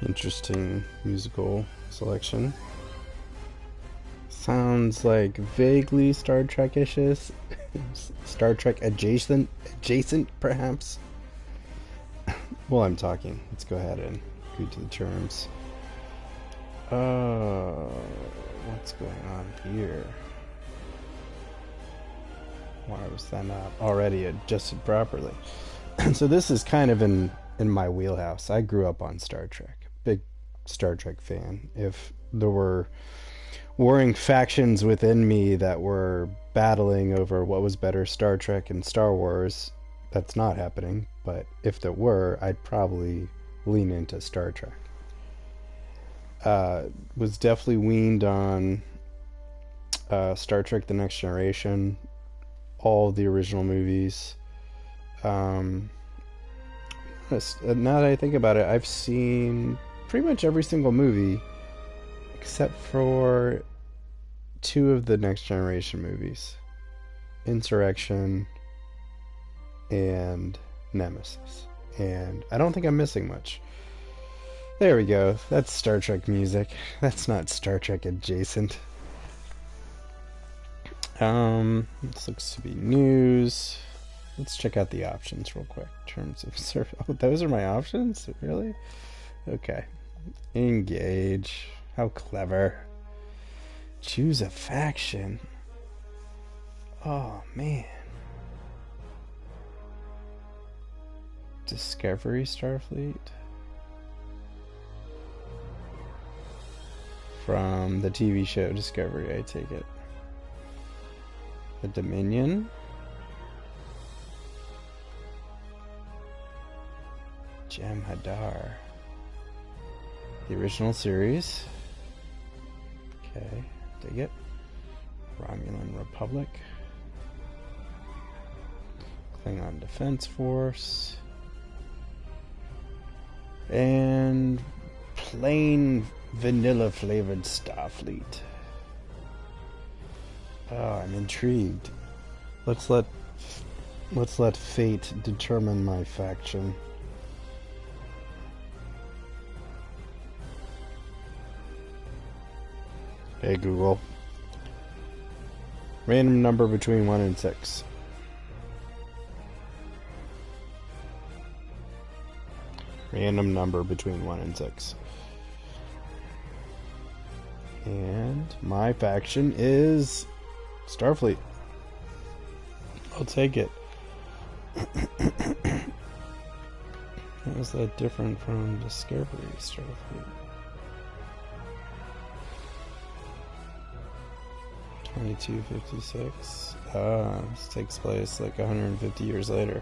Interesting musical selection. Sounds like vaguely Star Trek-ish. Star Trek adjacent perhaps. Well, I'm talking. Let's go ahead and agree to the terms. What's going on here? Why was that not already adjusted properly? So this is kind of in my wheelhouse. I grew up on Star Trek. Big Star Trek fan. If there were warring factions within me that were battling over what was better, Star Trek and Star Wars, that's not happening. But if there were, I'd probably lean into Star Trek. Was definitely weaned on Star Trek The Next Generation, all the original movies. Now that I think about it, I've seen pretty much every single movie except for two of the Next Generation movies, Insurrection and Nemesis. And I don't think I'm missing much. There we go. That's Star Trek music. That's not Star Trek adjacent. This looks to be news. Let's check out the options real quick. Terms of service. Oh, those are my options? Really? Okay. Engage. How clever. Choose a faction. Oh, man. Discovery Starfleet. From the TV show Discovery, I take it. The Dominion. Jem'Hadar. The original series. Okay, dig it. Romulan Republic. Klingon Defense Force. And plain vanilla flavored Starfleet. Oh, I'm intrigued. Let's let fate determine my faction. Hey Google. Random number between 1 and 6. Random number between 1 and 6. And my faction is Starfleet. I'll take it. How is that different from Discovery Starfleet? 2256. This takes place like 150 years later.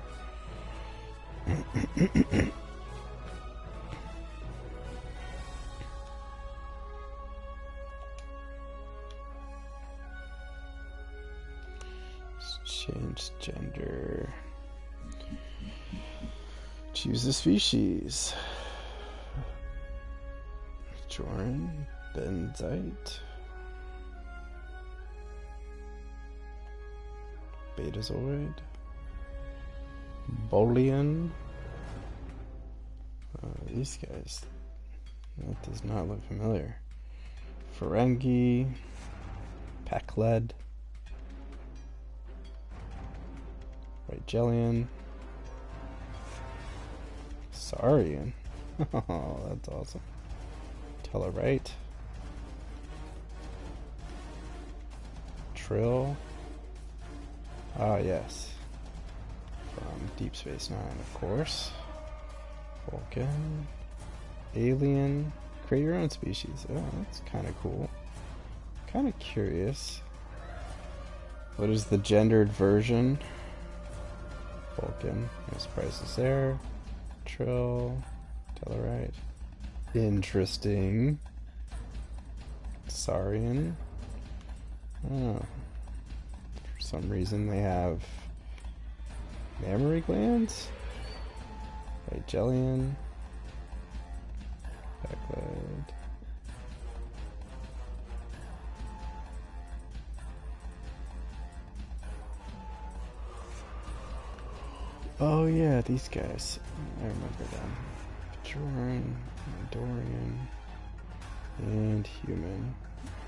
Change gender. Choose a species. Jorin, Benzite, Betazoid, Bolian. These guys. That does not look familiar. Ferengi, Pakled, Rigelian, Saurian. Oh, that's awesome. Tellarite, Trill. Ah, yes. From Deep Space Nine, of course. Vulcan, Alien. Create your own species. Oh, that's kind of cool. Kind of curious. What is the gendered version? Vulcan. No surprises there. Trill. Tellarite. Interesting. Saurian. Oh. For some reason they have mammary glands. Rigelian. Backload. Oh yeah, these guys. I remember them. Dorian, and human.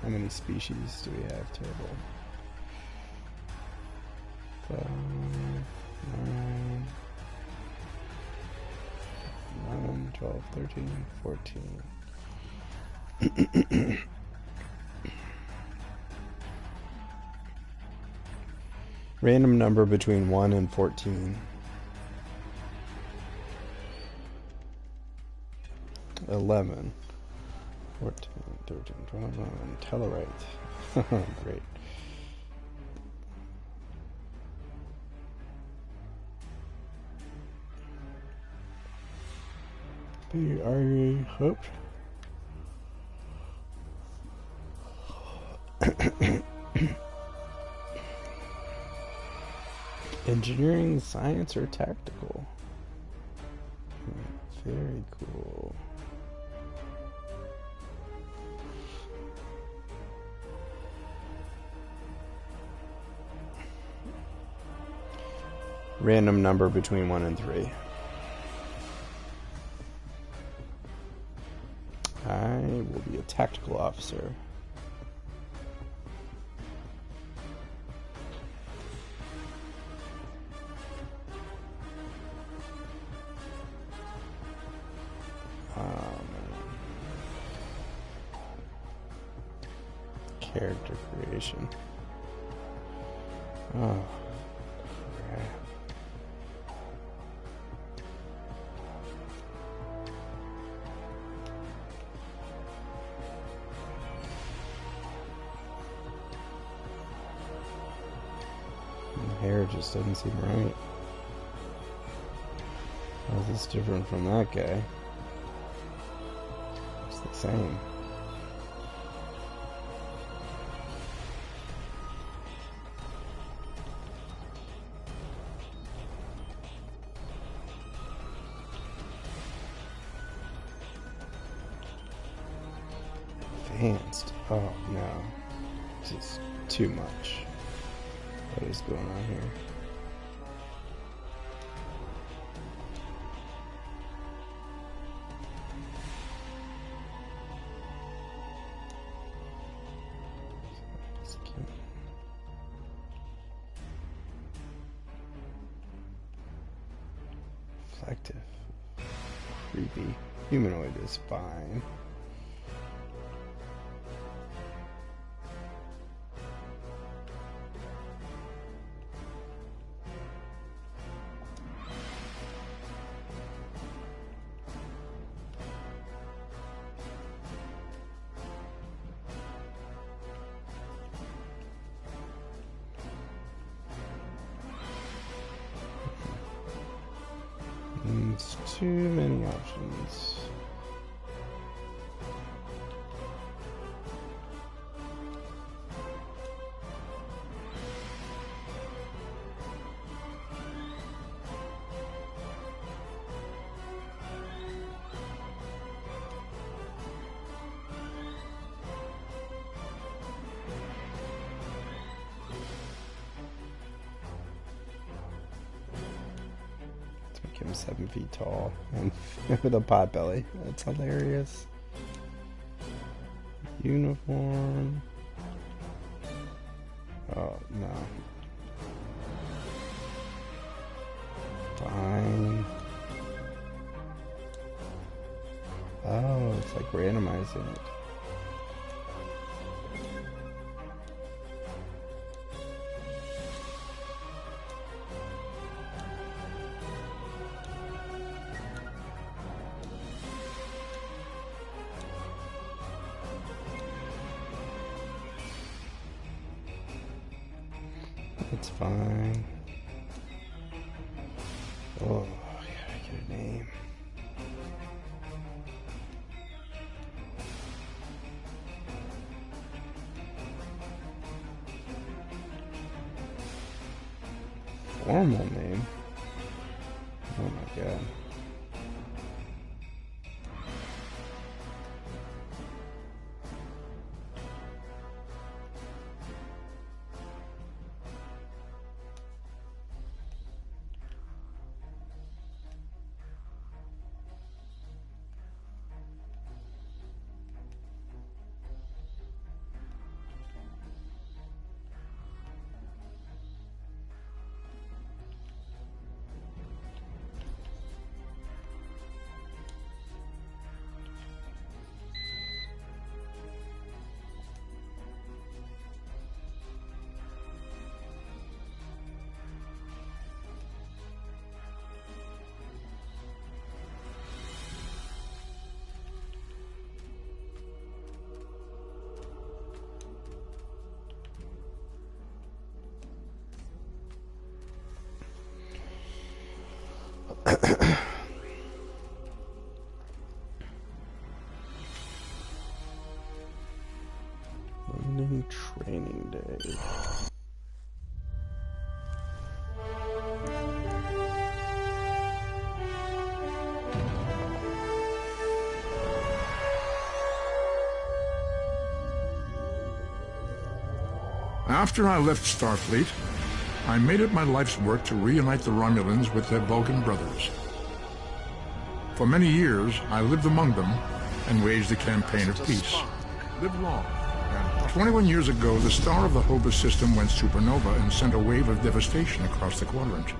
How many species do we have total? 5, 9, 11, 12, 13, 14. Random number between 1 and 14. 11, 14, 13, 12, 11. Tellurite. Great. B-I-A, oops. Engineering, science, or tactical? Very cool. Random number between 1 and 3. I will be a tactical officer. Character creation. Oh, crap. My hair just doesn't seem right. How's this different from that guy? It's the same. Advanced. Oh no. This is too much. What is going on here? Reflective. Creepy. Humanoid is fine. It's too many options. Him 7 feet tall and with a pot belly. That's hilarious. Uniform. Oh no. Fine. Oh, it's like randomizing it. It's fine. Oh, I gotta get a name. Formal name? Oh my god. Romulan Training Day. After I left Starfleet, I made it my life's work to reunite the Romulans with their Vulcan brothers. For many years, I lived among them and waged a campaign of peace. Live long. 21 years ago, the star of the Hobus system went supernova and sent a wave of devastation across the quadrant.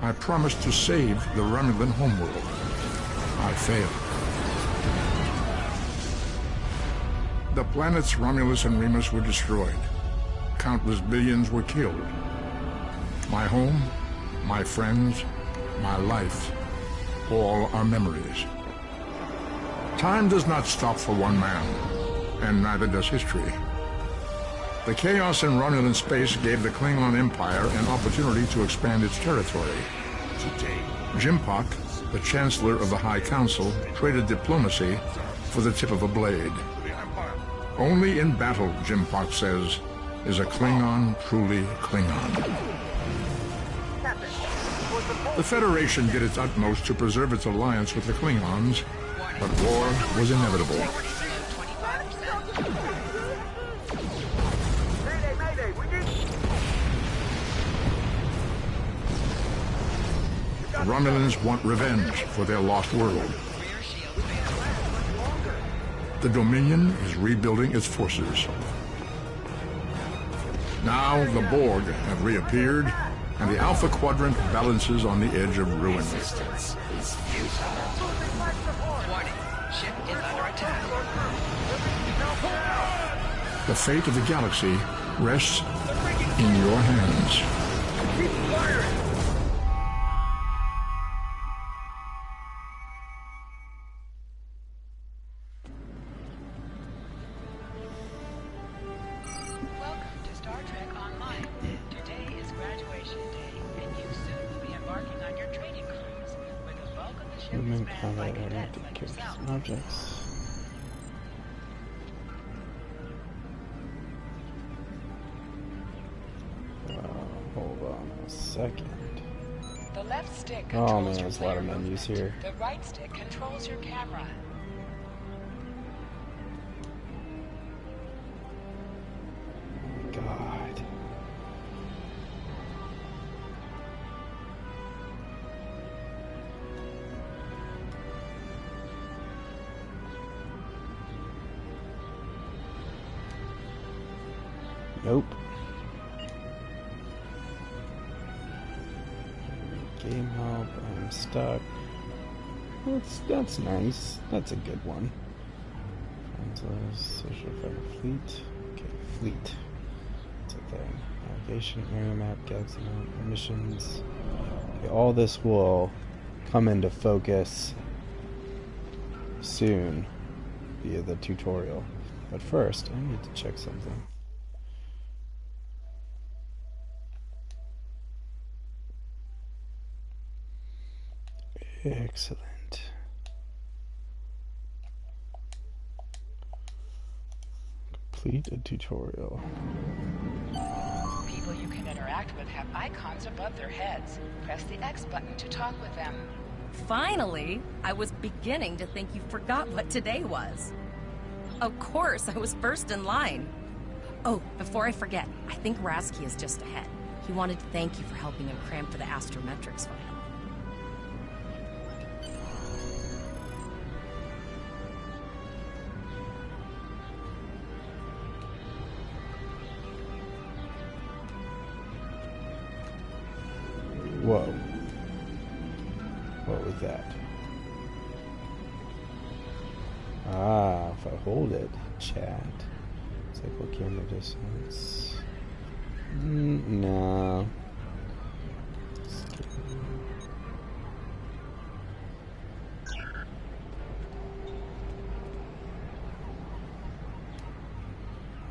I promised to save the Romulan homeworld. I failed. The planets Romulus and Remus were destroyed. Countless billions were killed. My home, my friends, my life, all are memories. Time does not stop for one man, and neither does history. The chaos in Romulan space gave the Klingon Empire an opportunity to expand its territory. Today, Jimpak, the Chancellor of the High Council, traded diplomacy for the tip of a blade. Only in battle, Jimpak says, is a Klingon truly Klingon. The Federation did its utmost to preserve its alliance with the Klingons, but war was inevitable. The Romulans want revenge for their lost world. The Dominion is rebuilding its forces. Now the Borg have reappeared, and the Alpha Quadrant balances on the edge of ruin. The fate of the galaxy rests in your hands. Keep firing! Human combat-oriented characters and objects. Hold on a second. The left stick Oh controls man, your there's a lot of player menus movement. here. The right stick controls your camera. God. Nope. Game help, I'm stuck. That's nice. That's a good one. Social fighter fleet. Okay, fleet. It's a thing. Navigation, area map, galaxy map, missions. Okay, all this will come into focus soon via the tutorial. But first, I need to check something. Excellent. Complete a tutorial. People you can interact with have icons above their heads. Press the X button to talk with them. Finally! I was beginning to think you forgot what today was. Of course, I was first in line. Oh, before I forget, I think Rasky is just ahead. He wanted to thank you for helping him cram for the astrometrics final. Whoa. What was that? Ah, if I hold it, chat. Cycle camera distance. No. Skip.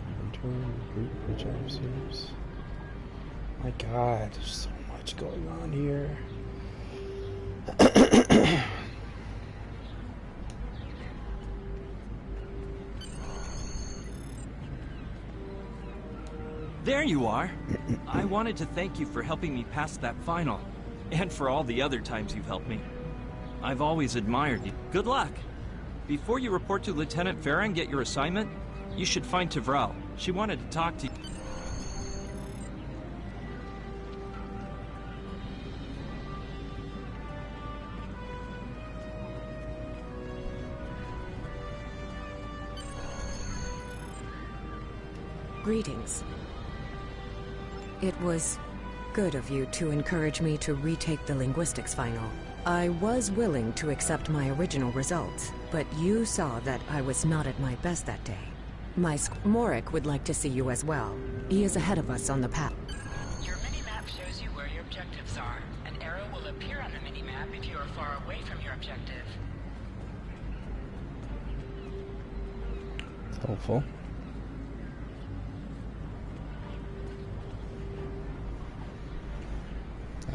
Inventory, group, projector series. My God, there's so much going on here. There you are. I wanted to thank you for helping me pass that final, and for all the other times you've helped me. I've always admired you. Good luck. Before you report to Lieutenant Farah and get your assignment, you should find Tvrell. She wanted to talk to you. Greetings. It was good of you to encourage me to retake the linguistics final. I was willing to accept my original results, but you saw that I was not at my best that day. Morik would like to see you as well. He is ahead of us on the path. Your mini-map shows you where your objectives are. An arrow will appear on the mini-map if you are far away from your objective. It's helpful.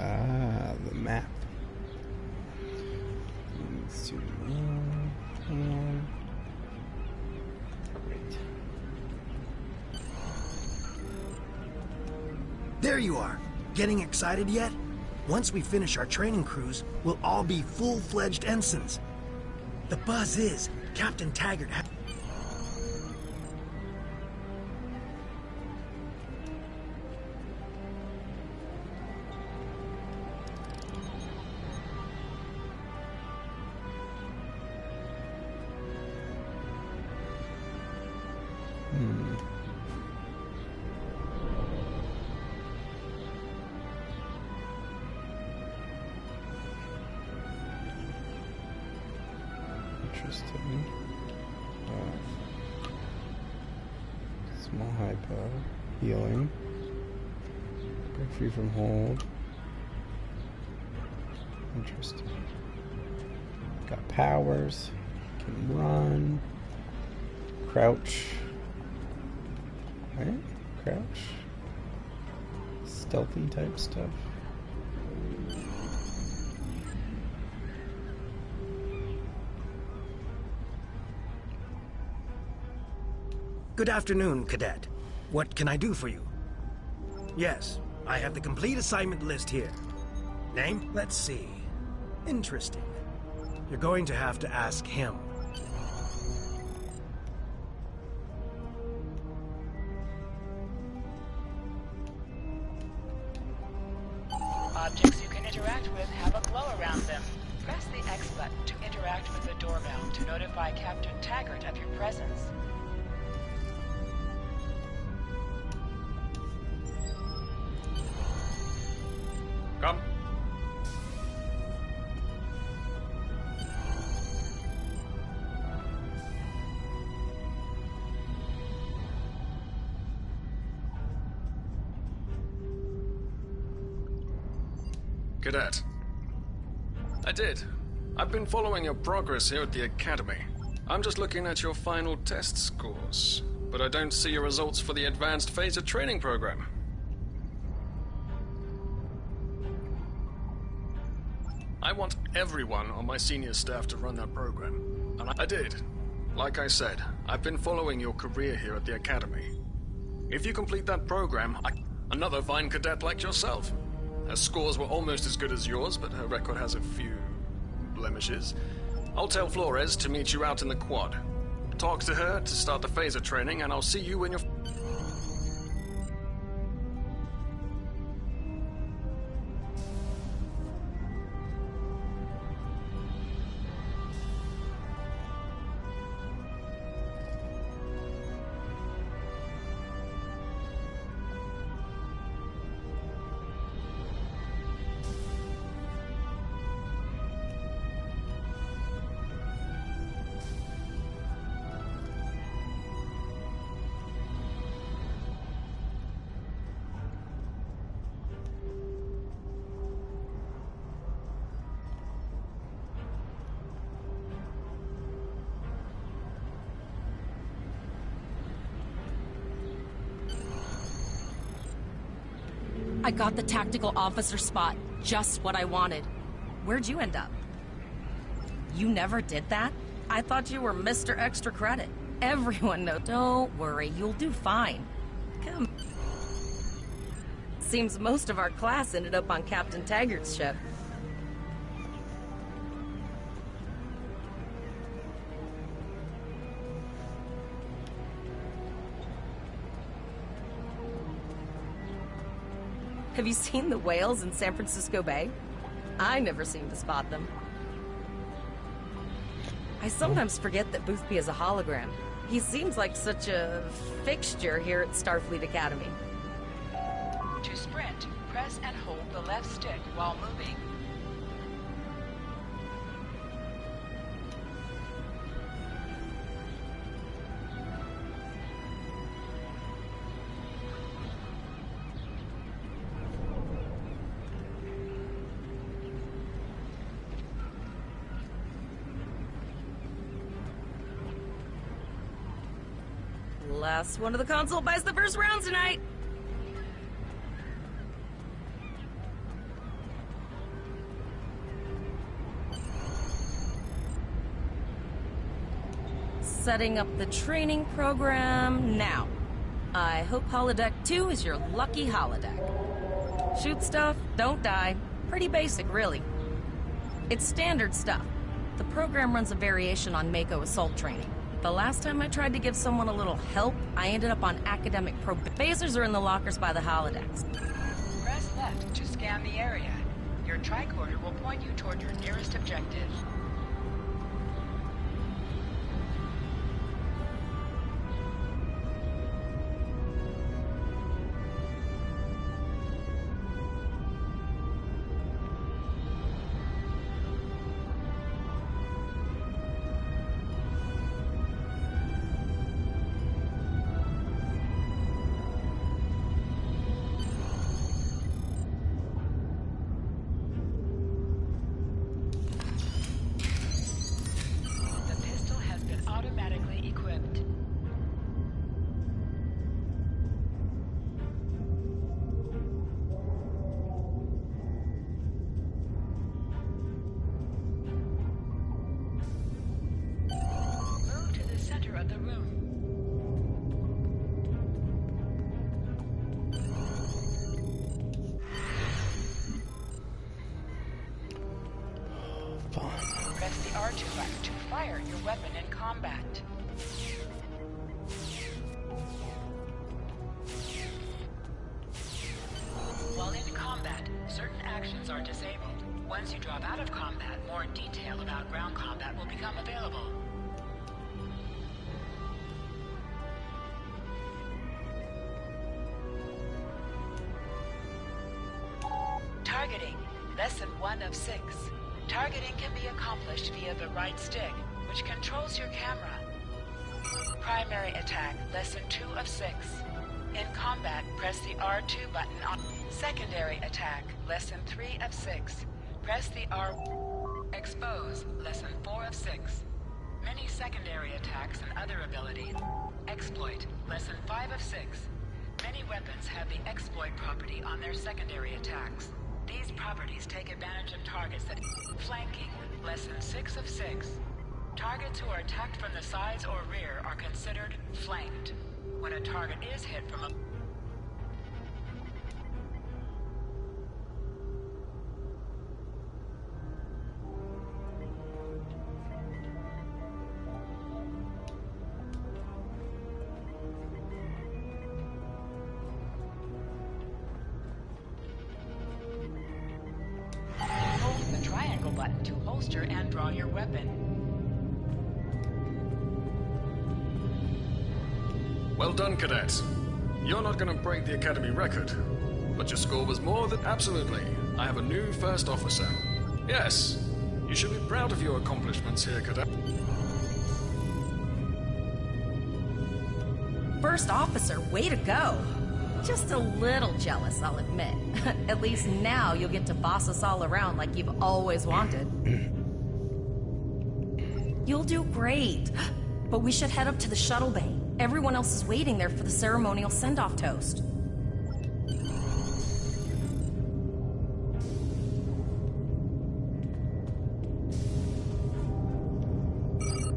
Ah, the map. Zoom in and great. There you are. Getting excited yet? Once we finish our training cruise, we'll all be full-fledged ensigns. The buzz is, Captain Taggart has... Interesting. Small hypo. Healing. Break free from hold. Interesting. Got powers. Can run. Crouch. Right? Crouch. Stealthy type stuff. Good afternoon, Cadet. What can I do for you? Yes, I have the complete assignment list here. Name? Let's see. Interesting. You're going to have to ask him. Objects you can interact with have a glow around them. Press the X button to interact with the doorbell to notify Captain Taggart of your presence. Come. Cadet. I did. I've been following your progress here at the Academy. I'm just looking at your final test scores, but I don't see your results for the Advanced Phaser Training Program. I want everyone on my senior staff to run that program. And I did. Like I said, I've been following your career here at the Academy. If you complete that program, another fine cadet like yourself. Her scores were almost as good as yours, but her record has a few blemishes. I'll tell Flores to meet you out in the quad. Talk to her to start the phaser training, and I'll see you when you're... I got the tactical officer spot. Just what I wanted. Where'd you end up? You never did that? I thought you were Mr. Extra Credit. Everyone knows. Don't worry, you'll do fine. Come. Seems most of our class ended up on Captain Taggart's ship. Have you seen the whales in San Francisco Bay? I never seem to spot them. I sometimes forget that Boothby is a hologram. He seems like such a fixture here at Starfleet Academy. To sprint, press and hold the left stick while moving. Last one of the console buys the first round tonight. Setting up the training program now. I hope Holodeck 2 is your lucky holodeck. Shoot stuff, don't die. Pretty basic, really. It's standard stuff. The program runs a variation on Mako assault training. The last time I tried to give someone a little help, I ended up on academic phasers are in the lockers by the holodecks. Press left to scan the area. Your tricorder will point you toward your nearest objective. Press the R2 button to fire your weapon in combat. While in combat, certain actions are disabled. Once you drop out of combat, more detail about ground combat will become available. Targeting, lesson 1 of 6. Targeting can be accomplished via the right stick, which controls your camera. Primary attack, lesson 2 of 6. In combat, press the R2 button on secondary attack, lesson 3 of 6. Press the R. Expose, lesson 4 of 6. Many secondary attacks and other abilities. Exploit, lesson 5 of 6. Many weapons have the exploit property on their secondary attacks. These properties take advantage of targets that... Flanking, lesson 6 of 6. Targets who are attacked from the sides or rear are considered flanked. When a target is hit from a... Hold the triangle button to holster and draw your weapon. Well done, cadets. You're not going to break the Academy record, but your score was more than... Absolutely. I have a new first officer. Yes, you should be proud of your accomplishments here, cadet. First officer, way to go. Just a little jealous, I'll admit. At least now you'll get to boss us all around like you've always wanted. You'll do great. But we should head up to the shuttle bay. Everyone else is waiting there for the ceremonial send-off toast.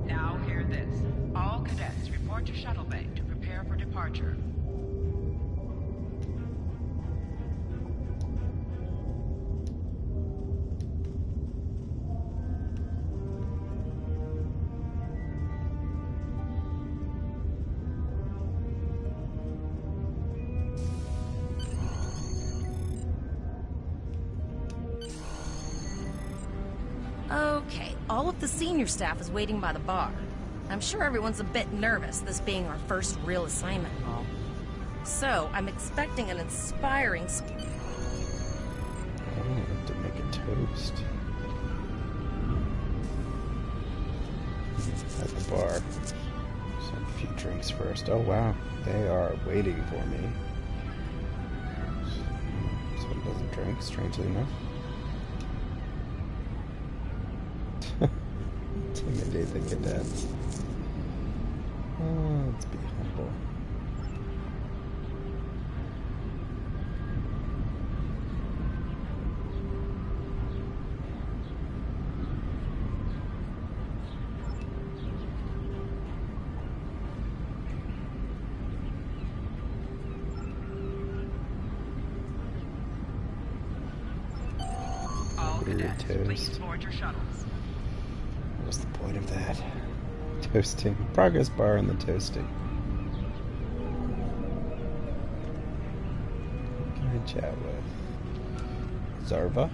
Now hear this. All cadets report to shuttle bay to prepare for departure. All of the senior staff is waiting by the bar. I'm sure everyone's a bit nervous, this being our first real assignment and all. So, I'm expecting an inspiring... I have to make a toast. At the bar. Some few drinks first. Oh wow, they are waiting for me. This one doesn't drink, strangely enough. Intimidate the cadets. Oh, let's be humble. Toast. What's the point of that? Toasting. Progress bar and the toasting. Who can I chat with? Zarva?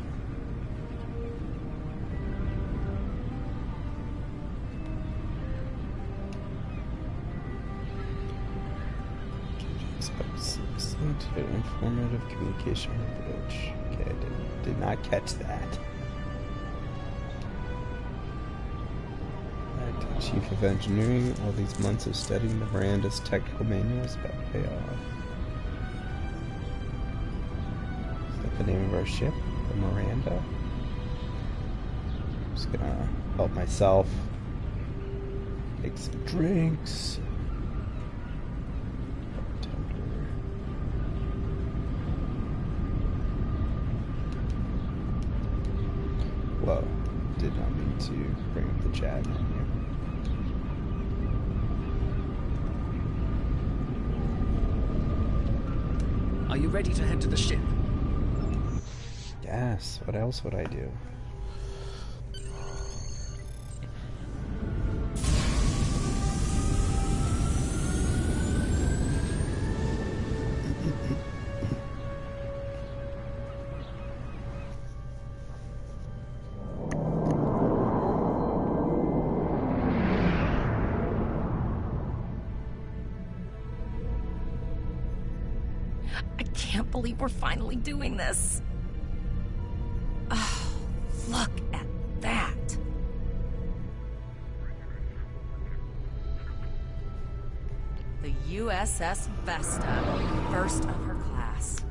Excellent informative communication on the bridge. Okay, I did not catch that. Chief of Engineering, all these months of studying the Miranda's technical manuals about to pay off. Is that the name of our ship? The Miranda? I'm just gonna help myself. Make some drinks. Whoa, did not mean to bring up the chat menu. Are you ready to head to the ship? Yes, what else would I do? I can't believe we're finally doing this. Oh, look at that. The USS Vesta, first of her class.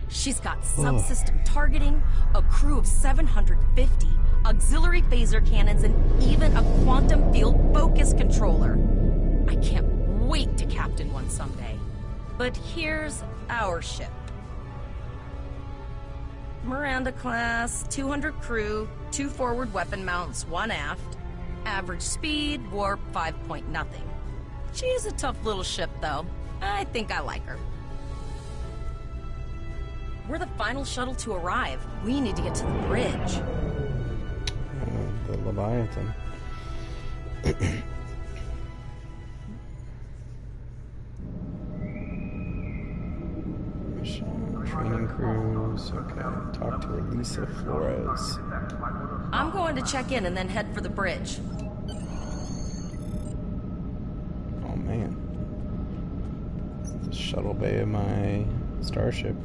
She's got subsystem targeting, a crew of 750, auxiliary phaser cannons, and even a quantum field focus controller. I can't wait to captain one someday. But here's our ship. Miranda class, 200 crew, 2 forward weapon mounts, 1 aft. Average speed, warp 5 point nothing. She's a tough little ship, though. I think I like her. We're the final shuttle to arrive. We need to get to the bridge. The Leviathan. Training crews. Okay. Talk to Elisa Flores. I'm going to check in and then head for the bridge. Oh man. It's the shuttle bay of my starship.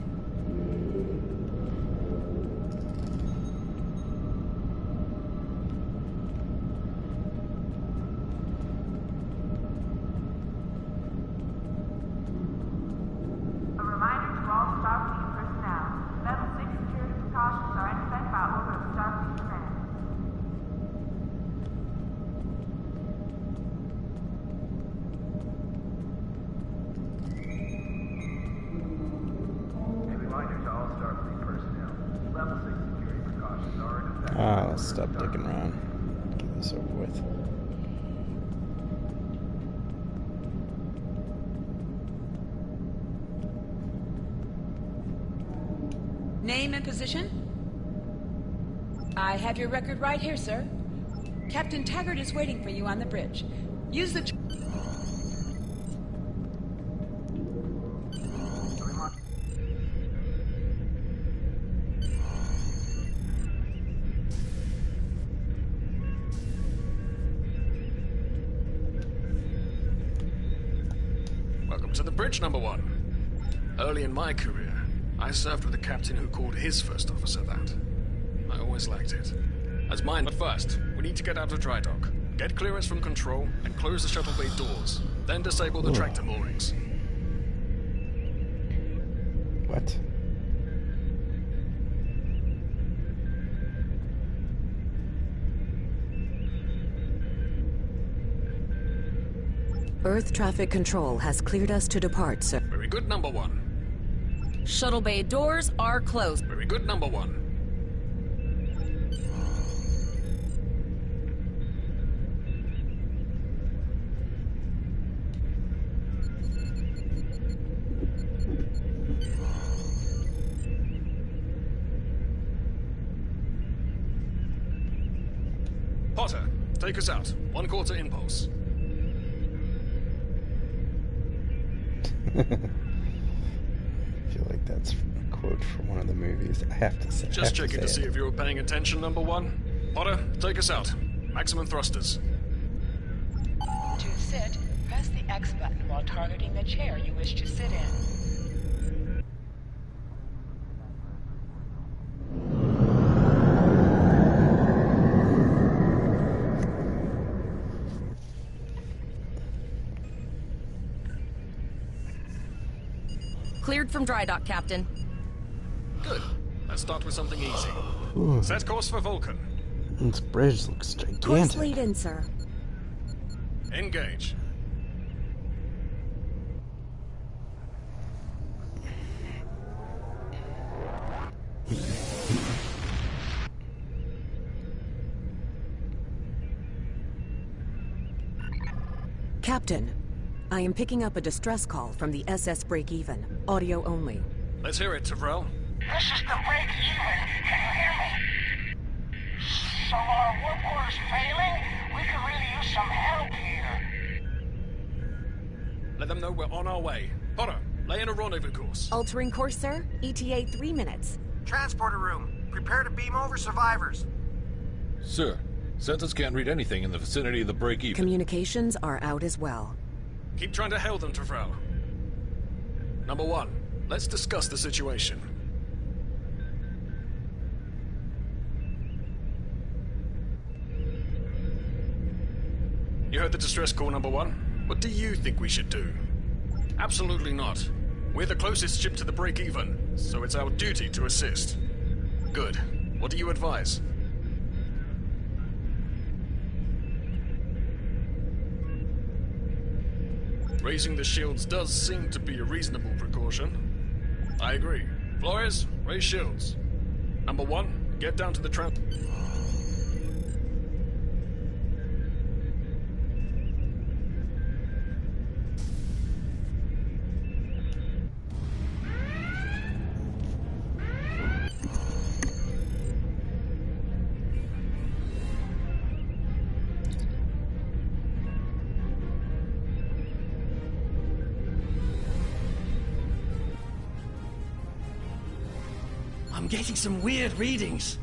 Stop dicking around. Get this over with. Name and position? I have your record right here, sir. Captain Taggart is waiting for you on the bridge. Use the... Welcome to the bridge, number one. Early in my career, I served with a captain who called his first officer that. I always liked it. As mine, but first, we need to get out of dry dock. Get clearance from control and close the shuttle bay doors. Then disable the tractor moorings. What? Earth traffic control has cleared us to depart, sir. Very good, number one. Shuttle bay doors are closed. Very good, number one. Potter, take us out. 1/4 impulse. I feel like that's a quote from one of the movies. I have to say. Just checking to see if you were paying attention, number one. Potter, take us out. Maximum thrusters. To sit, press the X button while targeting the chair you wish to sit in. Cleared from dry dock, Captain. Good. Let's start with something easy. Ooh, Set course for Vulcan. this bridge looks Course gigantic. lead in, sir. Engage. Captain, I am picking up a distress call from the SS Break-Even. Audio only. Let's hear it, Tavrel. This is the break-even. Can you hear me? So our work order's failing? We could really use some help here. Let them know we're on our way. Potter, lay in a rendezvous course. Altering course, sir. ETA 3 minutes. Transporter room. Prepare to beam over survivors. Sir, sensors can't read anything in the vicinity of the break-even. Communications are out as well. Keep trying to hail them, Tavrel. Number one, let's discuss the situation. You heard the distress call, number one. What do you think we should do? Absolutely not. We're the closest ship to the break-even, so it's our duty to assist. Good. What do you advise? Raising the shields does seem to be a reasonable precaution. I agree. Flores, raise shields. Number one, get down to the tram. I'm getting some weird readings.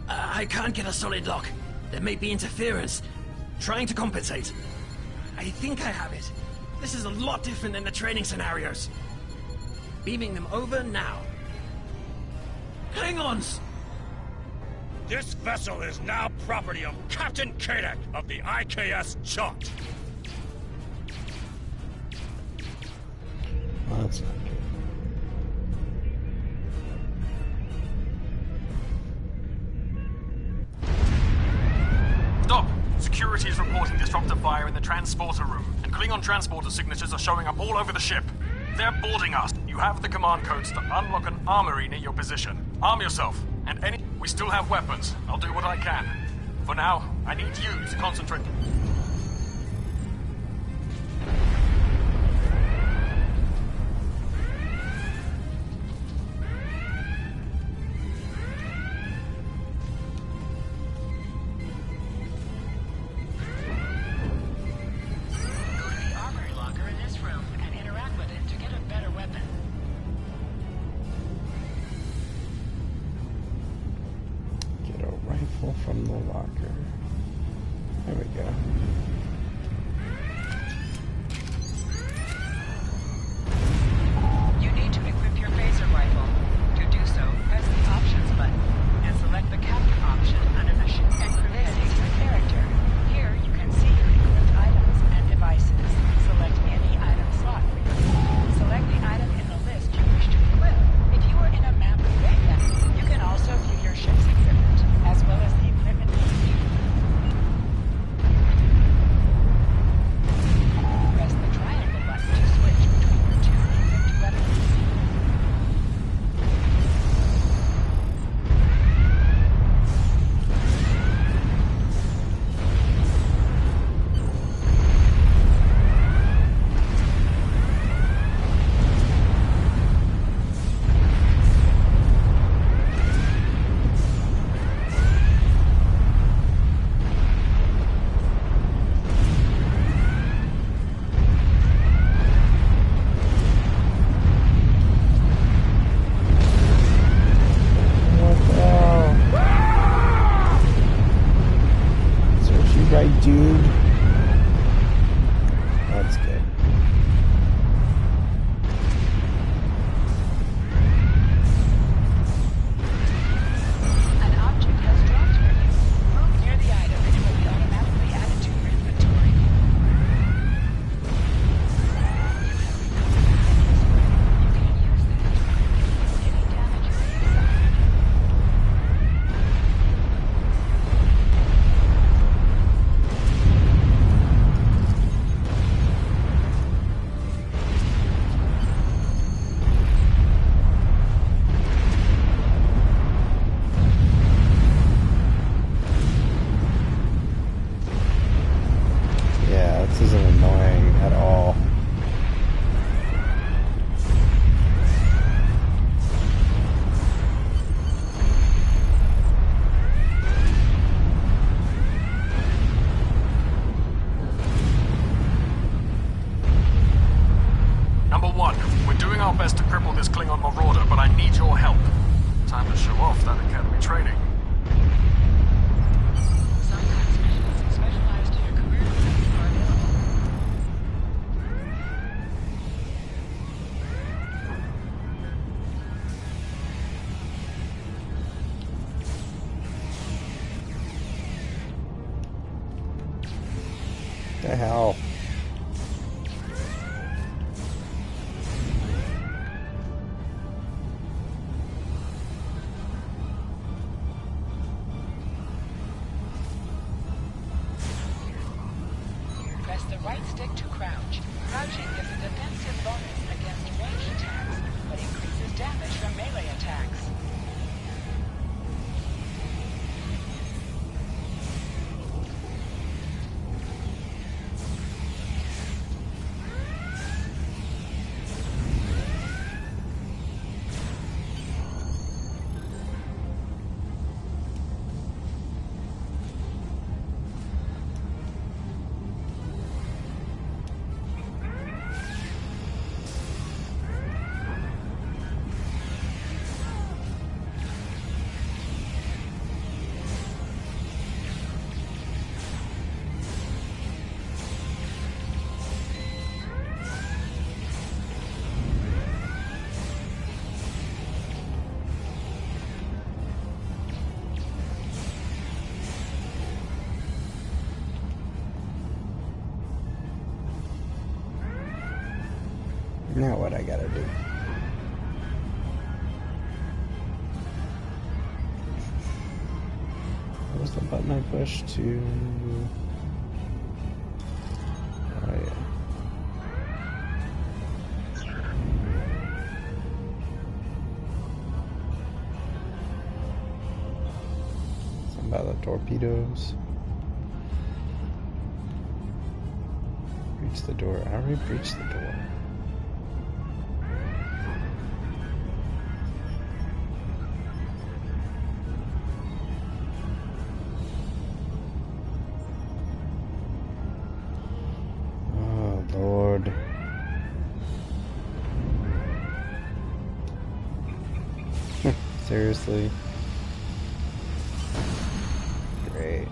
I can't get a solid lock. There may be interference. Trying to compensate. I think I have it. This is a lot different than the training scenarios. Beaming them over now. Klingons! This vessel is now property of Captain Kadek of the IKS Jaunt. Well, that's not good. Stop! Security is reporting disruptor fire in the transporter room, and Klingon transporter signatures are showing up all over the ship. They're boarding us. You have the command codes to unlock an armory near your position. Arm yourself, and any... We still have weapons. I'll do what I can. For now, I need you to concentrate. From the locker. There we go. Hi, dude. That's good. An object has dropped for you. Move near the item and it will be automatically added to your inventory. You can use this to replace any damage you may have suffered. Yeah, this isn't annoying at all. Number one, we're doing our best to cripple this Klingon marauder, but I need your help. Time to show off that academy training. Sometimes missions specialized to your career are available. The hell? Press the right stick to crouch. Crouching gives a defensive bonus against ranged attacks, but increases damage from melee attacks. Now what I gotta do? What was the button I pushed to? Oh yeah. Something about the torpedoes. Breach the door. I already breached the door. Lord. Seriously? Great.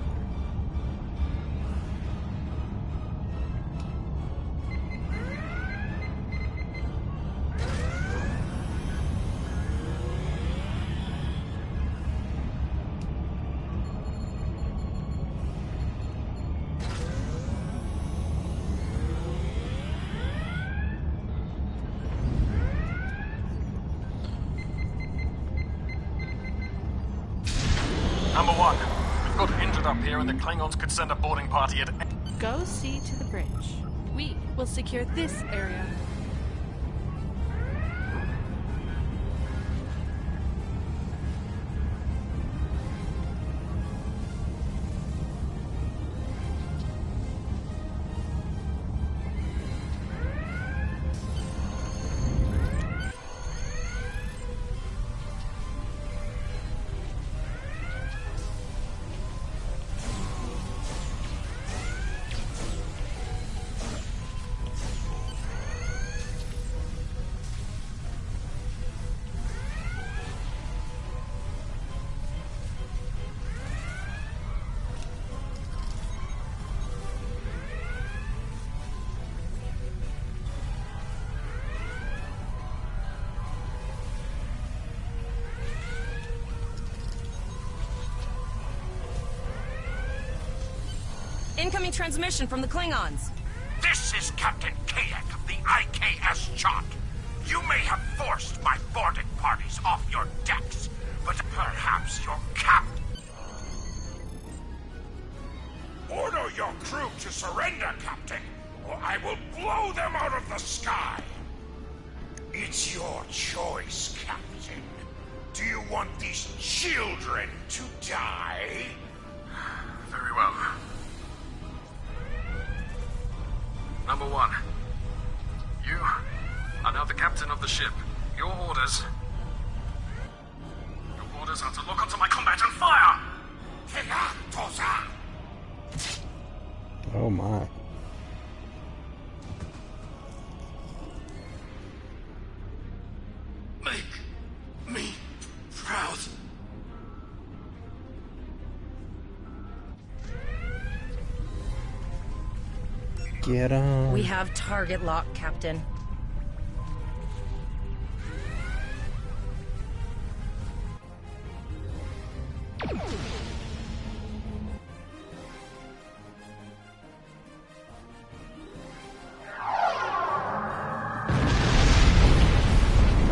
Number one, we've got injured up here and the Klingons could send a boarding party at... Go see to the bridge. We will secure this area. Incoming transmission from the Klingons. This is Captain Kayak of the IKS Chant. You may have forced my boarding parties off your decks, but perhaps your captain... Order your crew to surrender, Captain, or I will blow them out of the sky. It's your choice, Captain. Do you want these children to die? Very well. Number 1. You are now the captain of the ship. Your orders... Your orders are to lock onto my combat and fire! Oh my. Make me proud. Get on. We have target lock, Captain.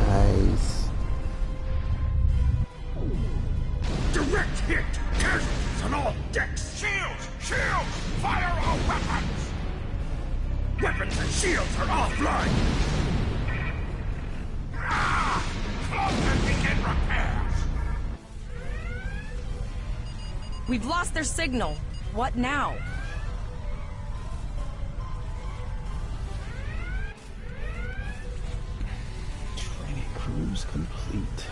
Nice. Direct hit! Casualties on all decks! Shields! Shields! Fire all weapons! Weapons and shields are offline! Close and begin repairs! We've lost their signal. What now? Training cruise complete.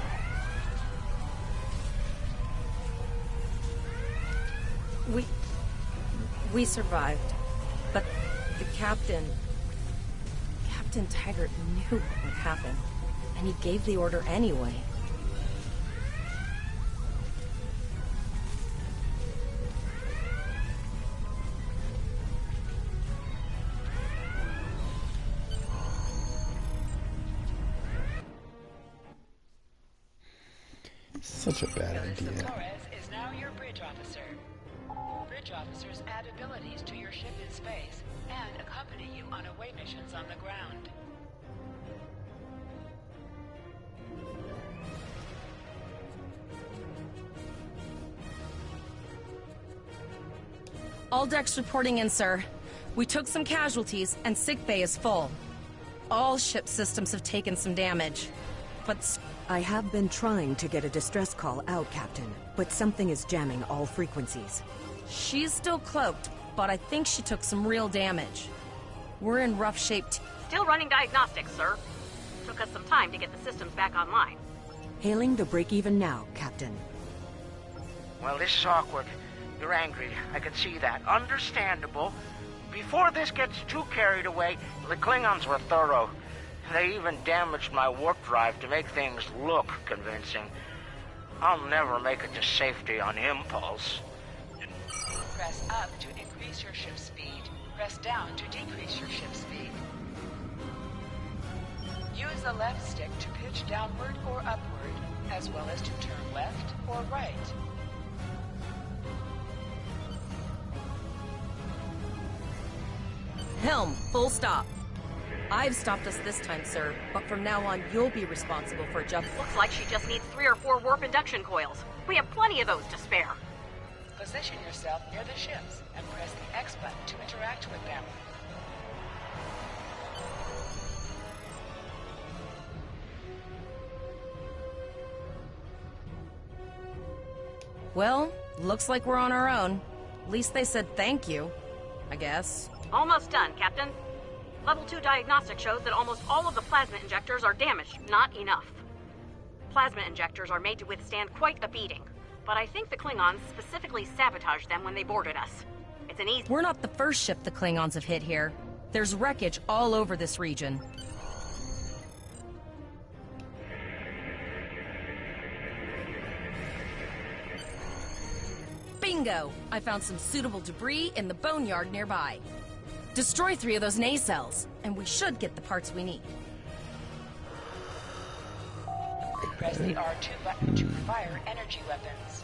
We survived. But the Captain Taggart knew what would happen. And he gave the order anyway. Such a bad idea. Torres is now your bridge officer. Bridge officers add abilities to your ship in space and accompany you on away missions on the ground. All decks reporting in, sir. We took some casualties, and sickbay is full. All ship systems have taken some damage. But I have been trying to get a distress call out, Captain, but something is jamming all frequencies. she's still cloaked, but I think she took some real damage. We're in rough shape. Still running diagnostics, sir. Took us some time to get the systems back online. Hailing the break-even now, Captain. Well, this is awkward. You're angry. I can see that. Understandable. Before this gets too carried away, the Klingons were thorough. They even damaged my warp drive to make things look convincing. I'll never make it to safety on impulse. Press up to increase your ship speed. Press down to decrease your ship speed. Use the left stick to pitch downward or upward, as well as to turn left or right. Helm, full stop. I've stopped us this time, sir, but from now on, you'll be responsible for adjusting. Looks like she just needs 3 or 4 warp induction coils. We have plenty of those to spare. Position yourself near the ships and press the X button to interact with them. Well, looks like we're on our own. At least they said thank you, I guess. Almost done, Captain. Level 2 diagnostic shows that almost all of the plasma injectors are damaged, not enough. Plasma injectors are made to withstand quite a beating, but I think the Klingons specifically sabotaged them when they boarded us. It's an easy... We're not the first ship the Klingons have hit here. There's wreckage all over this region. Bingo! I found some suitable debris in the boneyard nearby. Destroy 3 of those nacelles, and we should get the parts we need. Press the R2 button to fire energy weapons.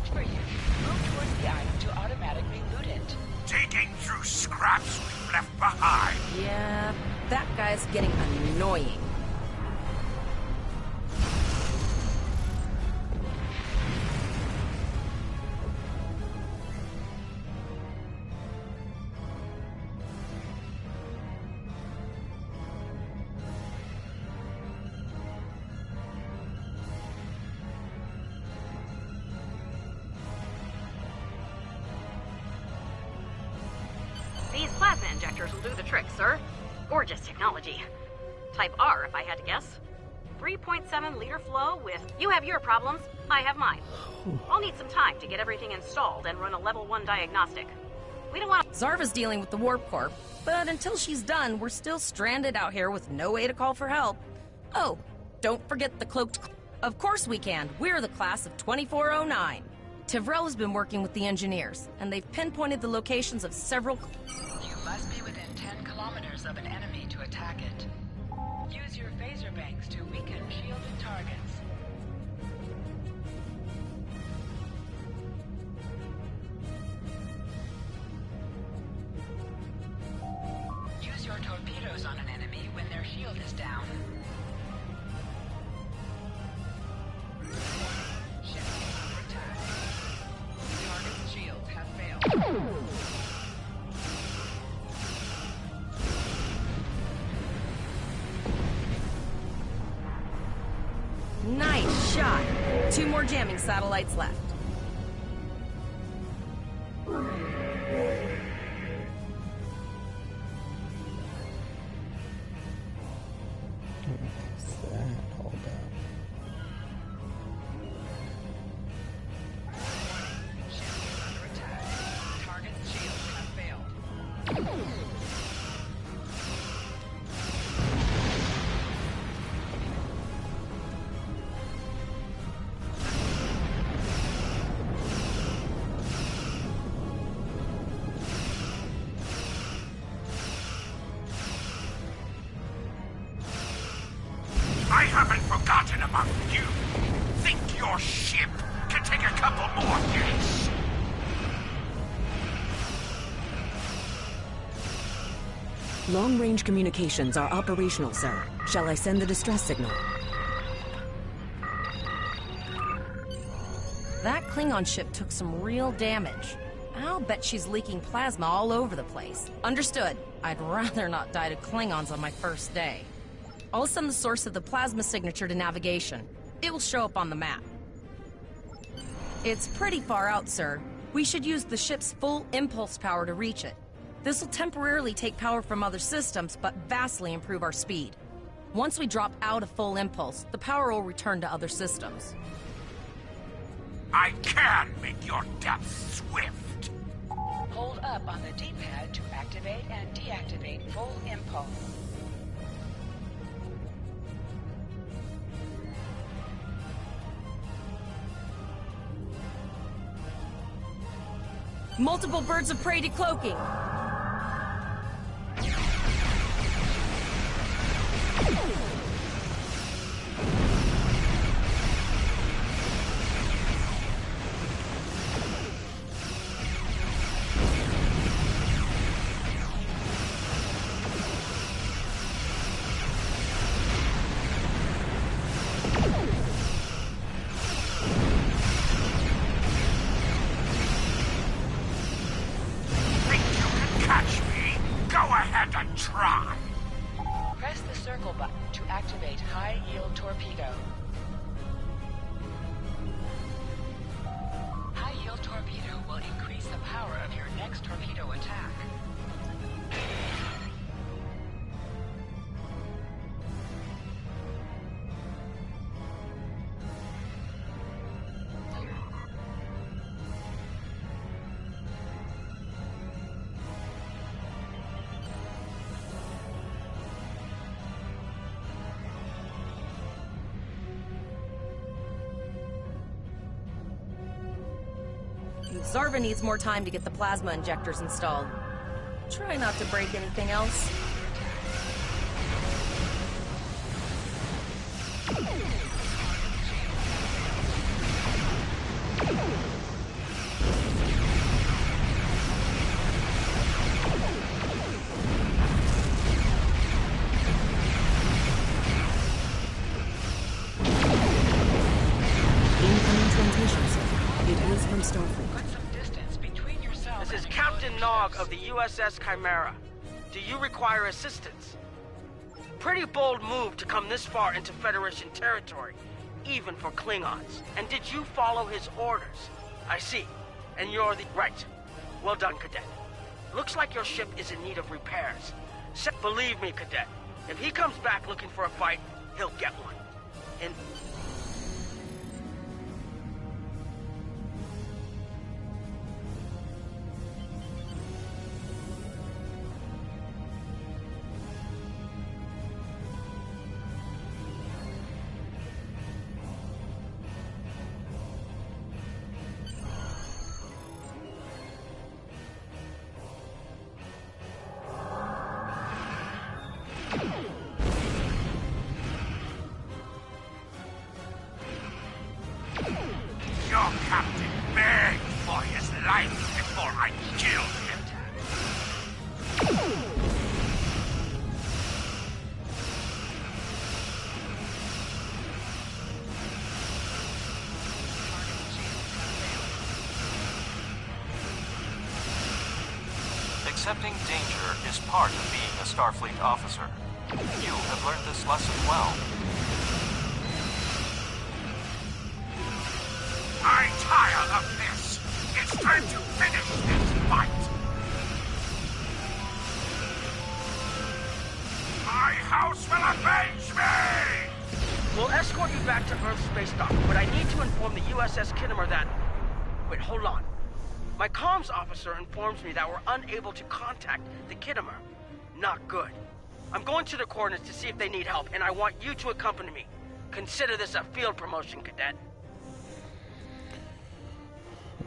marked for you. Move towards the item to automatically loot it. Digging through scraps we've left behind. Yeah, that guy's getting annoying. These plasma injectors will do the trick, sir. Gorgeous technology. Type R, if I had to guess. 3.7 liter flow with... You have your problems, I have mine. I'll need some time to get everything installed and run a level 1 diagnostic. We don't want... Zarva's dealing with the Warp Corp, but until she's done, we're still stranded out here with no way to call for help. Oh, don't forget the cloaked... Of course we can. We're the class of 2409. Tivrel has been working with the engineers, and they've pinpointed the locations of several... You must be within 10 kilometers of an enemy to attack it. Use your phaser banks to weaken shielded targets. Use your torpedoes on an enemy when their shield is down. Ship under attack. Target's shields have failed. Nice shot! 2 more jamming satellites left. What's that? Hold up. Ship is under attack. Target's shields have failed. I haven't forgotten about you. Think your ship can take a couple more hits? Long-range communications are operational, sir. Shall I send the distress signal? That Klingon ship took some real damage. I'll bet she's leaking plasma all over the place. Understood. I'd rather not die to Klingons on my first day. I'll send the source of the plasma signature to navigation. It will show up on the map. It's pretty far out, sir. We should use the ship's full impulse power to reach it. This will temporarily take power from other systems, but vastly improve our speed. Once we drop out of full impulse, the power will return to other systems. I can make your death swift. Hold up on the D-pad to activate and deactivate full impulse. Multiple birds of prey decloaking. Think you can catch me? Go ahead and try. Press the circle button to activate high-yield torpedo. High-yield torpedo will increase the power of your next torpedo attack. Zarva needs more time to get the plasma injectors installed. Try not to break anything else. Starfleet. Put some distance between yourself This is and Captain exploding Nog ships. of the USS Chimera. Do you require assistance? Pretty bold move to come this far into Federation territory, even for Klingons. And did you follow his orders? I see. And you're the... Right. Well done, Cadet. Looks like your ship is in need of repairs. Believe me, Cadet, if he comes back looking for a fight, he'll get one. And... Your captain begged for his life before I killed him. Accepting danger is part of being a Starfleet officer. You have learned this lesson well. I tire of this. It's time to finish this fight. My house will avenge me! We'll escort you back to Earth Space Dock, but I need to inform the USS Kittimer that... Wait, hold on. My comms officer informs me that we're unable to contact the Kittimer. Not good. I'm going to the coordinates to see if they need help, and I want you to accompany me. Consider this a field promotion, Cadet.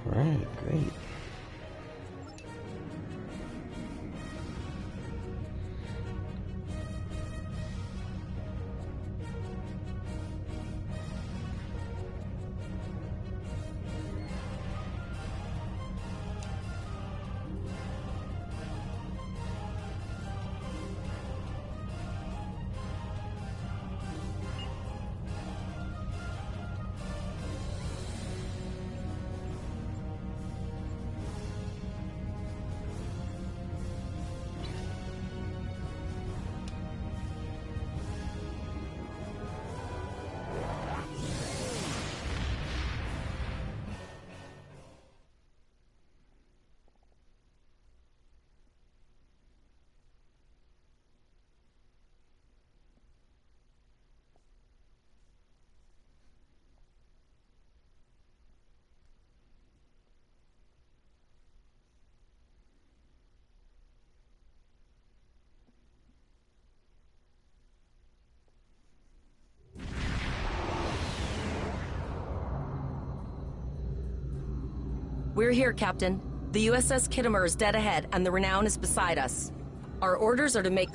Alright, great. We're here, Captain. The USS Kittimer is dead ahead, and the Renown is beside us. Our orders are to make...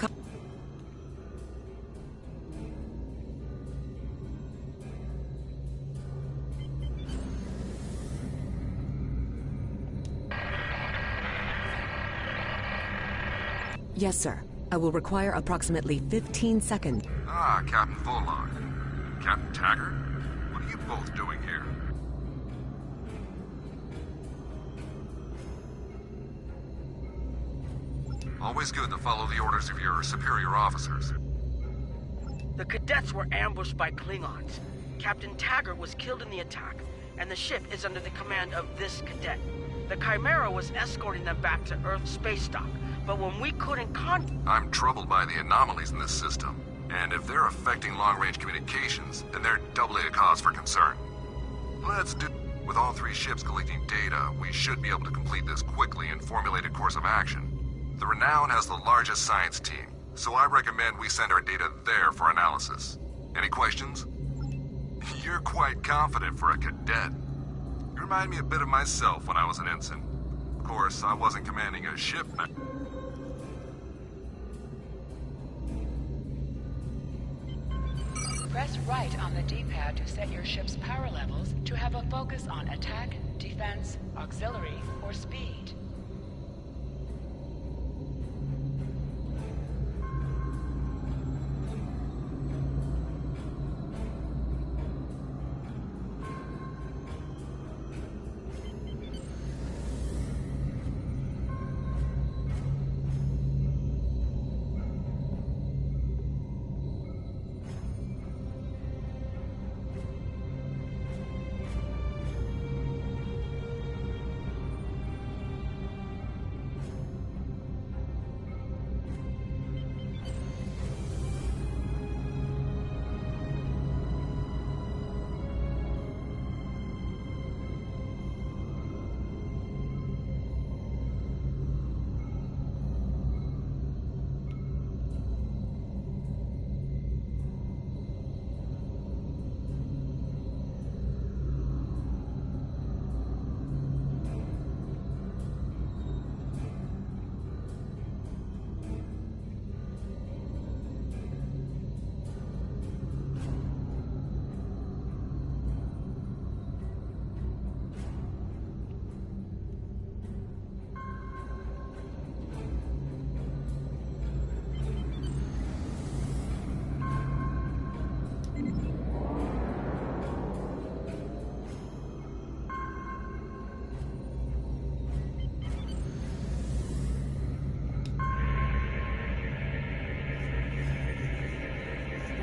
Yes, sir. I will require approximately 15 seconds. Ah, Captain Volog. Captain Taggart? What are you both doing here? Always good to follow the orders of your superior officers. The cadets were ambushed by Klingons. Captain Taggart was killed in the attack, and the ship is under the command of this cadet. The Chimera was escorting them back to Earth Space Dock, but when we couldn't I'm troubled by the anomalies in this system, and if they're affecting long-range communications, then they're doubly a cause for concern. Let's do... With all three ships collecting data, we should be able to complete this quickly and formulate a course of action. The Renown has the largest science team, so I recommend we send our data there for analysis. Any questions? You're quite confident for a cadet. You remind me a bit of myself when I was an ensign. Of course, I wasn't commanding a ship. Press right on the D-pad to set your ship's power levels to have a focus on attack, defense, auxiliary, or speed.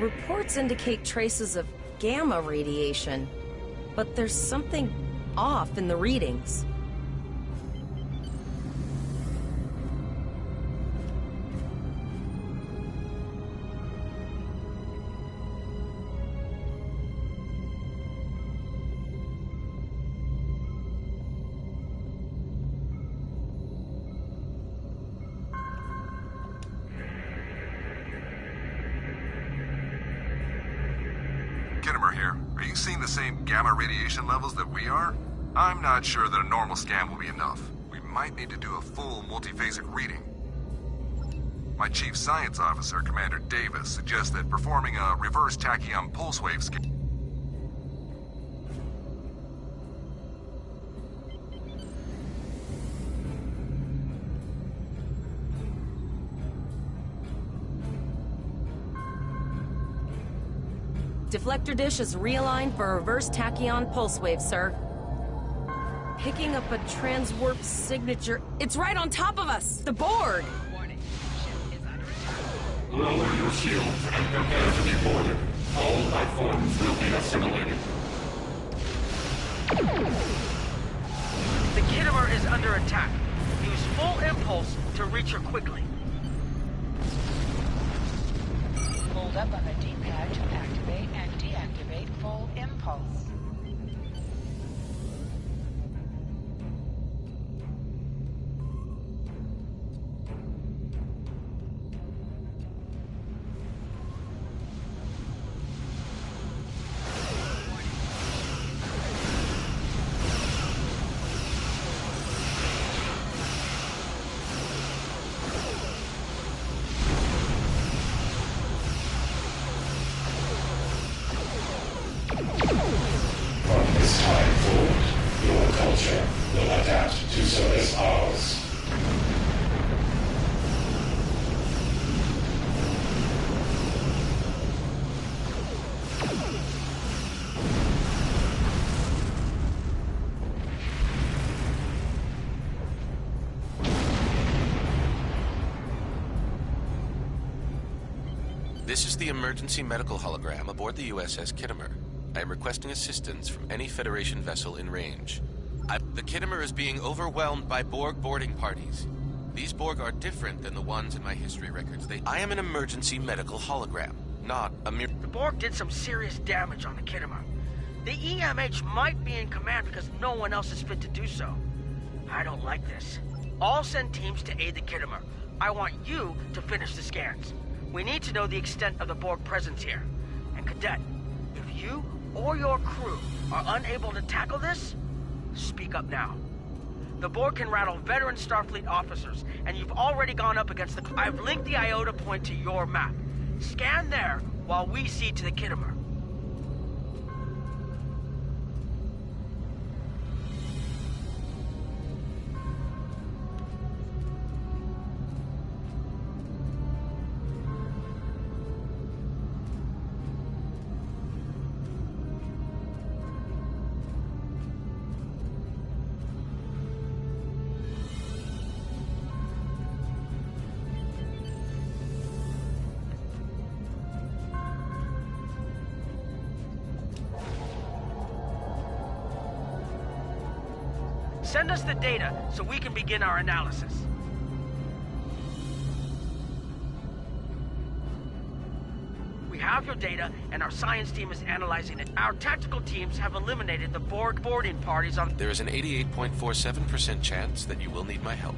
Reports indicate traces of gamma radiation, but there's something off in the readings. Kittimer here. Are you seeing the same gamma radiation levels that we are? I'm not sure that a normal scan will be enough. We might need to do a full multiphasic reading. My Chief Science Officer, Commander Davis, suggests that performing a reverse tachyon pulse wave scan... Deflector dish is realigned for a reverse tachyon pulse wave, sir. Picking up a transwarp signature. It's right on top of us! The Borg! Lower your shields and prepare to be boarded. All life forms will be assimilated. The Kittimer is under attack. Use full impulse to reach her quickly. Hold up on the D-pad to activate and deactivate full impulse. From this time forward, your culture will adapt to service ours. This is the emergency medical hologram aboard the USS Kittimer. I am requesting assistance from any Federation vessel in range. The Kittimer is being overwhelmed by Borg boarding parties. These Borg are different than the ones in my history records. I am an emergency medical hologram, not a mere... The Borg did some serious damage on the Kittimer. The EMH might be in command because no one else is fit to do so. I don't like this. I'll send teams to aid the Kittimer. I want you to finish the scans. We need to know the extent of the Borg presence here. And Cadet, if you or your crew are unable to tackle this, speak up now. The Borg can rattle veteran Starfleet officers, and you've already gone up against the... I've linked the Iota point to your map. Scan there while we see to the Kittimer. Send us the data so we can begin our analysis. We have your data, and our science team is analyzing it. Our tactical teams have eliminated the Borg boarding parties on... There is an 88.47% chance that you will need my help.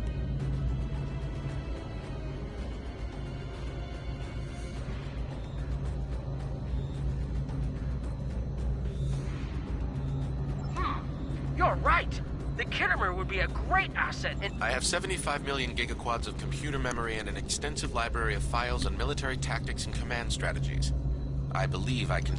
You're right! The Kittimer would be a great asset in... I have 75 million gigaquads of computer memory and an extensive library of files on military tactics and command strategies. I believe I can...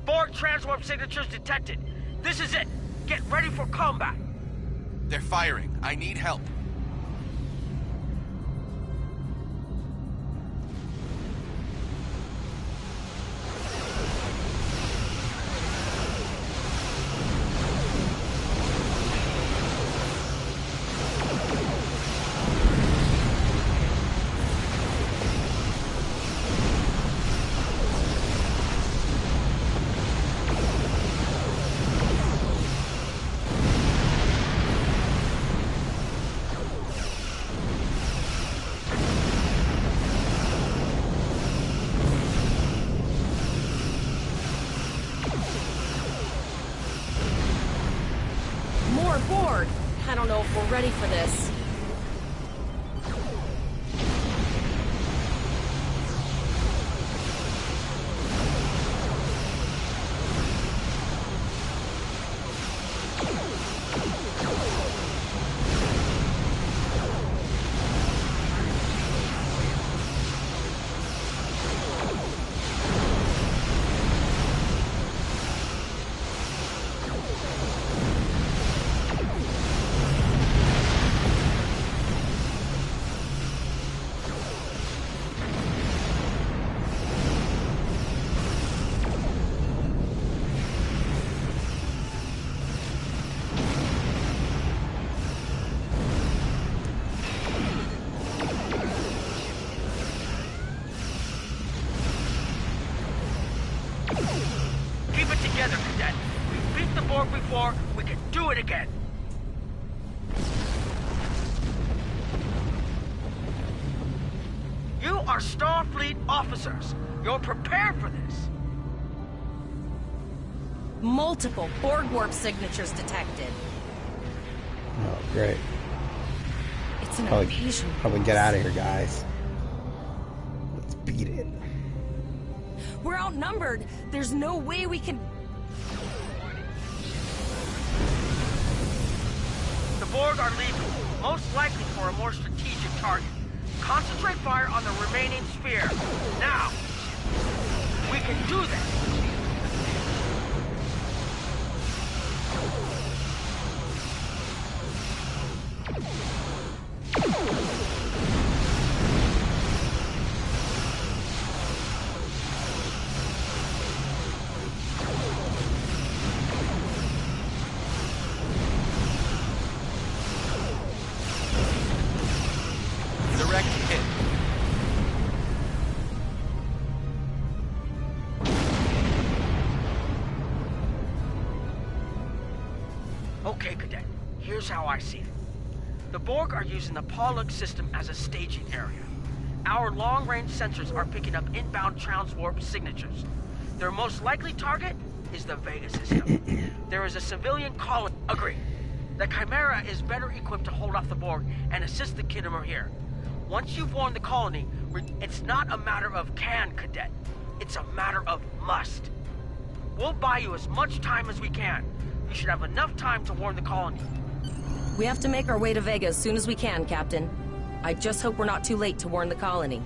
Borg transwarp signatures detected. This is it. Get ready for combat. They're firing. I need help. Borg! I don't know if we're ready for this. Keep it together, Cadet. We beat the Borg before, we can do it again. You are Starfleet officers. You're prepared for this. Multiple Borg warp signatures detected. Oh, great. It's an invasion. Probably get out of here, guys. Let's beat it. We're outnumbered. There's no way we can... The Borg are leaving, most likely for a more strategic target. Concentrate fire on the remaining sphere. Now! We can do this! Direct hit. Okay, Cadet. Here's how I see it. The Borg are using the Pollock system as a staging area. Our long-range sensors are picking up inbound transwarp signatures. Their most likely target is the Vega system. There is a civilian colony. Agree. The Chimera is better equipped to hold off the Borg and assist the Kittimer here. Once you've warned the colony, it's not a matter of can, Cadet. It's a matter of must. We'll buy you as much time as we can. You should have enough time to warn the colony. We have to make our way to Vega as soon as we can, Captain. I just hope we're not too late to warn the colony.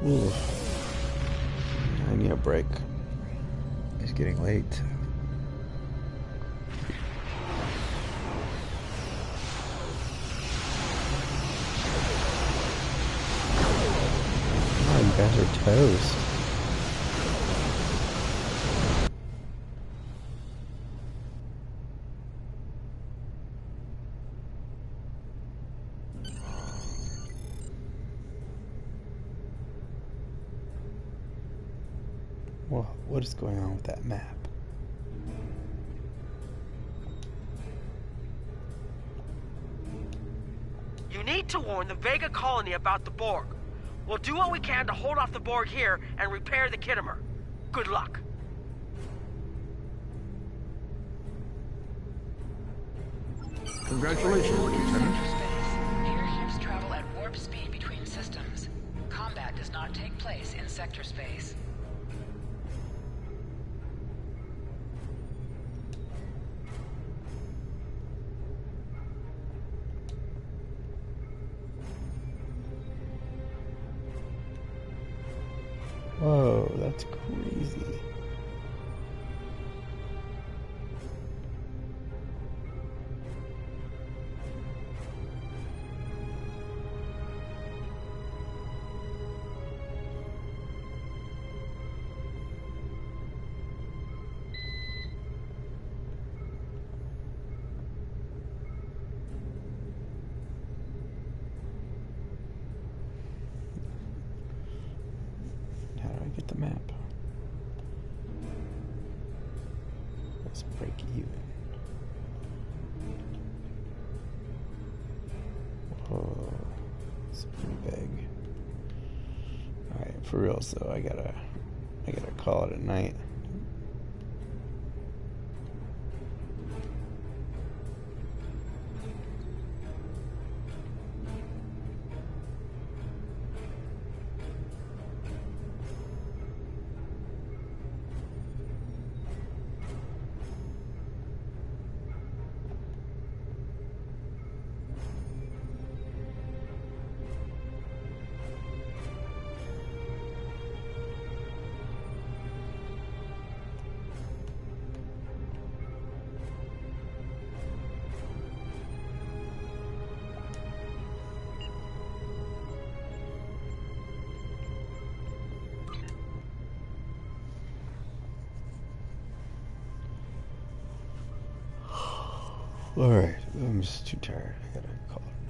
Ooh. I need a break. It's getting late. Oh, you guys are toast. Well, what is going on with that map? You need to warn the Vega colony about the Borg. We'll do what we can to hold off the Borg here and repair the Kittimer. Good luck. Congratulations, Lieutenant. Air ships travel at warp speed between systems. Combat does not take place in sector space. Whoa, that's crazy. How do I get the map? Let's break even. Whoa, it's pretty big. Alright, for real though, I gotta call it a night. Alright, I'm just too tired. I gotta call it.